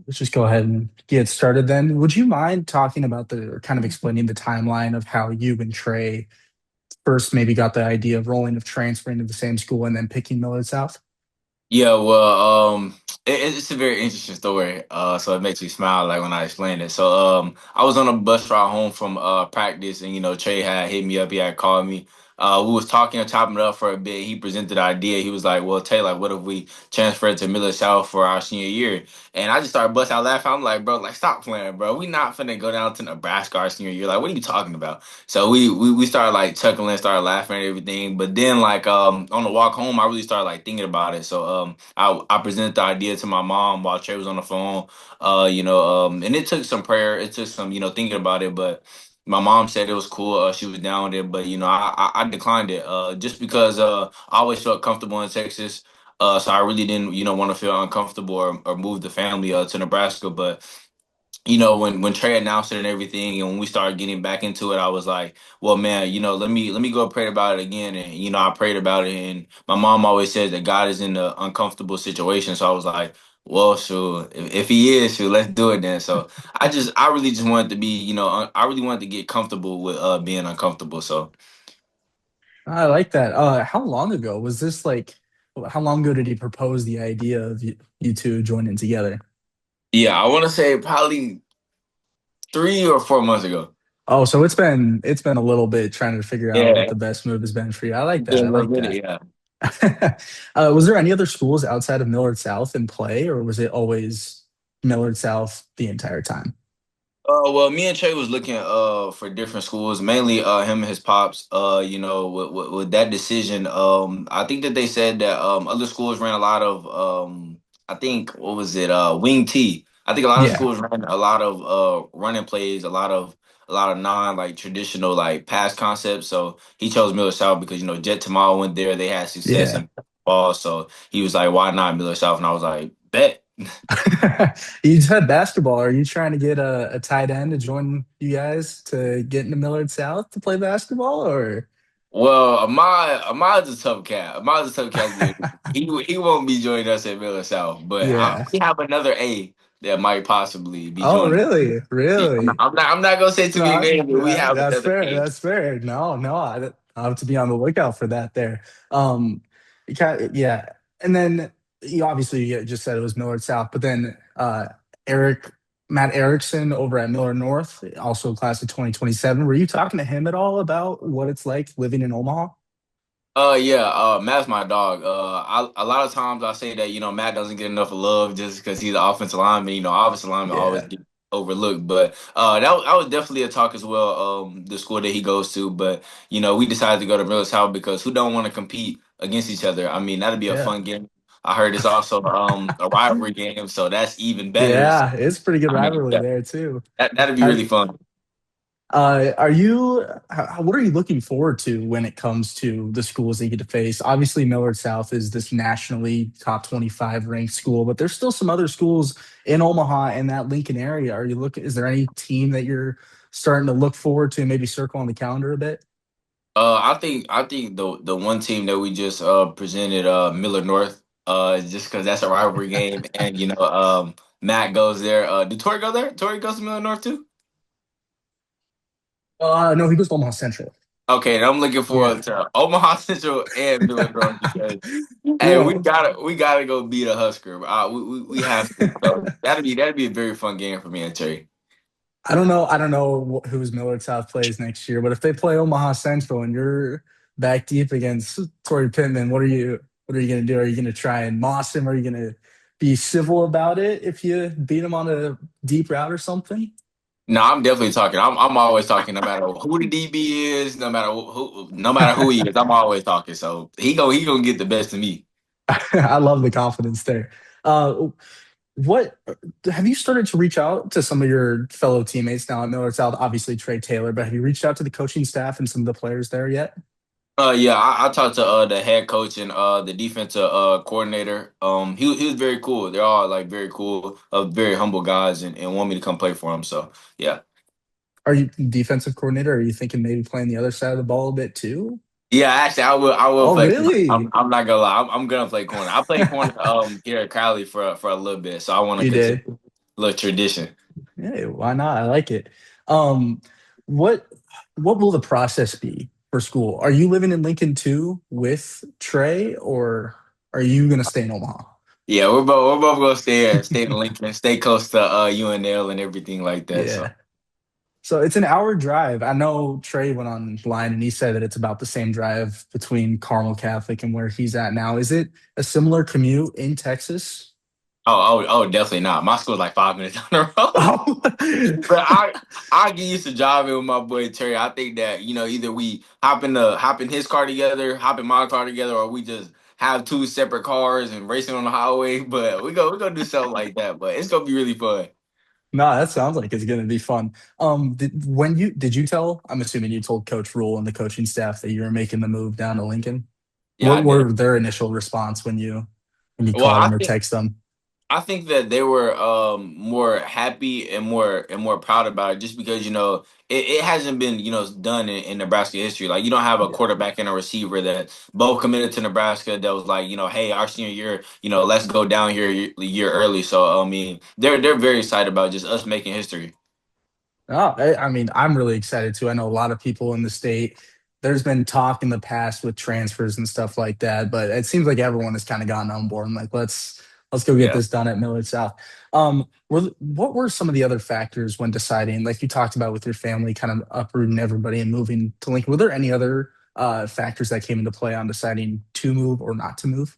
let's just go ahead and get started then. Would you mind talking about or kind of explaining the timeline of how you and Trey first maybe got the idea of rolling of transferring to the same school and then picking Millard South? Yeah, well, it's a very interesting story. So it makes me smile like when I explain it. So, I was on a bus ride home from practice, and Trey had hit me up. He had called me. We was talking and chopping it up for a bit. He presented the idea. He was like, "Well, Tay, like, what if we transferred to Miller South for our senior year?" And I just started busting out laughing. I'm like, "Bro, like, stop playing, bro. We not finna go down to Nebraska our senior year. Like, what are you talking about?" So we started like chuckling, started laughing and everything. But then like on the walk home, I really started like thinking about it. So I presented the idea to my mom while Trey was on the phone. And it took some prayer, it took some thinking about it, but. My mom said it was cool. She was down with it, but I declined it. Just because I always felt comfortable in Texas. So I really didn't want to feel uncomfortable or move the family to Nebraska. But when Trey announced it and everything, and when we started getting back into it, I was like, well, man, let me go pray about it again. And I prayed about it, and my mom always says that God is in the uncomfortable situation. So I was like, well, sure, if He is, sure, let's do it then. So I really just wanted to be, I really wanted to get comfortable with being uncomfortable. So I like that. How long ago was this how long ago did he propose the idea of you two joining together? yeah, I want to say probably 3 or 4 months ago. Oh, so it's been a little bit trying to figure out what Yeah, the best move has been for you. I like that. been I a little like bit, that. yeah. Was there any other schools outside of Millard South in play, or was it always Millard South the entire time? Well, me and Trey was looking for different schools, mainly him and his pops. With that decision, I think that they said that other schools ran a lot of I think what was it wing T. I think a lot of Yeah, schools ran a lot of running plays, a lot of non like traditional like pass concepts. So he chose Miller South because Jet Tamal went there. They had success yeah. in ball, so he was like, "Why not Miller South?" And I was like, "Bet." You said basketball. Are you trying to get a tight end to join you guys to get into Millard South to play basketball, or? Well, Ahmad's a tough cat. Ahmad's a tough cat. He won't be joining us at Miller South, but Yeah. we have another A that might possibly be Oh, joining. really? Yeah, I'm not, Really? I'm not, I'm not gonna say too many No, names, but we have that's another fair. A. That's fair. No, no, I have to be on the lookout for that there. Yeah. And then you obviously you just said it was Millard South, but then Eric, Matt Erickson over at Millard North, also class of 2027. Were you talking to him at all about what it's like living in Omaha? Yeah, Matt's my dog. A lot of times I say that Matt doesn't get enough love just because he's the offensive lineman. Offensive lineman always Yeah. get overlooked, but that was definitely a talk as well. The school that he goes to, but we decided to go to Millis House because who don't want to compete against each other? I mean, that'd be a Yeah. fun game. I heard it's also a rivalry game, so that's even better. So, Yeah, it's pretty good I mean, rivalry yeah, there too. that'd be Have, really fun. Are you? What are you looking forward to when it comes to the schools that you get to face? Obviously, Millard South is this nationally top 25 ranked school, but there's still some other schools in Omaha and that Lincoln area. Are you looking? Is there any team that you're starting to look forward to? Maybe circle on the calendar a bit. I think the one team that we just presented Miller North just because that's a rivalry game and Matt goes there. Did Tori go there? Tori goes to Miller North too. No, he goes to Omaha Central. Okay, and I'm looking forward Yeah, to Omaha Central and Miller North because hey, we yeah. gotta we gotta go beat a Husker. We have to. So that'd be a very fun game for me and Terry. I don't know. I don't know who's Millard South plays next year, but if they play Omaha Central and you're back deep against Torrey Pittman, what are you going to do? Are you going to try and moss him? Are you going to be civil about it if you beat him on a deep route or something? No, I'm definitely talking. I'm always talking no matter who the DB is, no matter who he is. I'm always talking. So he gonna get the best of me. I love the confidence there. Uh, what have you started to reach out to some of your fellow teammates now at Millard South? Obviously, Trey Taylor, but have you reached out to the coaching staff and some of the players there yet? Yeah, I talked to the head coach and the defensive coordinator. He was very cool. They're all like very cool, very humble guys, and want me to come play for him. So yeah, Are you defensive coordinator? Are you thinking maybe playing the other side of the ball a bit too? yeah. Actually, I will Oh, play corner. I'm, really? I'm not gonna lie. I'm gonna play corner. I played corner here at Crowley for a little bit, so I want to You continue. did. little tradition. Hey, why not? I like it. Um, what what will the process be for school? Are you living in Lincoln too with Trey, or are you gonna stay in Omaha? Yeah, we're both gonna stay in Lincoln, stay close to UNL and everything like that. So Yeah. So it's an hour drive. I know Trey went online and he said that it's about the same drive between Carmel Catholic and where he's at now. Is it a similar commute in Texas? oh, definitely not. My school's like 5 minutes down the road. Oh, But I get used to driving with my boy Terry. I think that either we hop in his car together, hop in my car together, or we just have two separate cars and racing on the highway. But we gonna do something like that. But it's gonna be really fun. no, that sounds like it's gonna be fun. Did you tell? I'm assuming you told Coach Rule and the coaching staff that you were making the move down to Lincoln. Yeah, What I did. were their initial response when you Well, called them or text them? I think that they were more happy and more proud about it just because it hasn't been done in Nebraska history. Like you don't have a Yeah. quarterback and a receiver that both committed to Nebraska that was like hey, our senior year, let's go down here a year early. So I mean they're very excited about just us making history. Oh, I mean, I'm really excited too. I know a lot of people in the state. There's been talk in the past with transfers and stuff like that, but it seems like everyone has kind of gotten on board and like let's go get Yeah. this done at Millard South. What were some of the other factors when deciding, like you talked about with your family, kind of uprooting everybody and moving to Lincoln? Were there any other factors that came into play on deciding to move or not to move?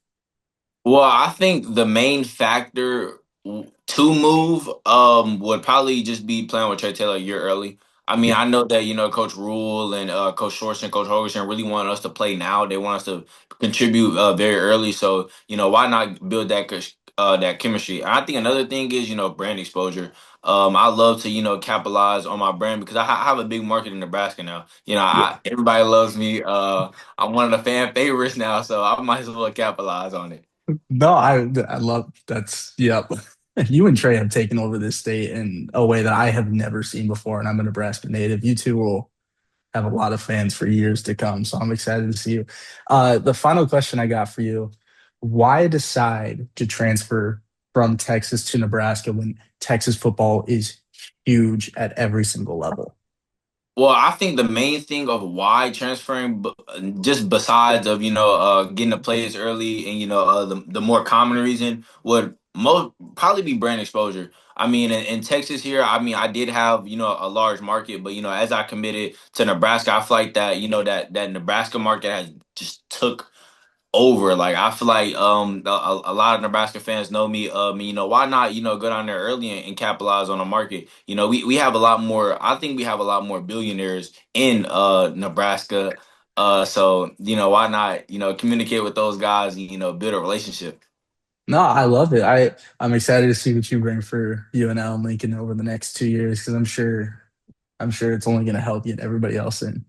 Well, I think the main factor to move would probably just be playing with Trey Taylor a year early. I mean, Yeah, I know that Coach Rule and Coach Shorts and Coach Hogerson really want us to play now. They want us to contribute very early. So why not build that chemistry? And I think another thing is brand exposure. I love to capitalize on my brand because I have a big market in Nebraska now. yeah. Everybody loves me. I'm one of the fan favorites now, so I might as well capitalize on it. No, I love that's yep. You and Trey have taken over this state in a way that I have never seen before, and I'm a Nebraska native. You two will have a lot of fans for years to come, so I'm excited to see you. The final question I got for you: why decide to transfer from Texas to Nebraska when Texas football is huge at every single level? Well, I think the main thing of why transferring, just besides of getting the players early and the more common reason would most probably be brand exposure. I mean, in Texas here, I mean, I did have a large market, but as I committed to Nebraska, I feel like that that Nebraska market has just took over. Like I feel like a lot of Nebraska fans know me. Why not go down there early and capitalize on the market? We have a lot more. I think we have a lot more billionaires in Nebraska. So why not communicate with those guys? And, build a relationship. No, I love it. I'm excited to see what you bring for UNL and Lincoln over the next 2 years because I'm sure it's only going to help you and everybody else in.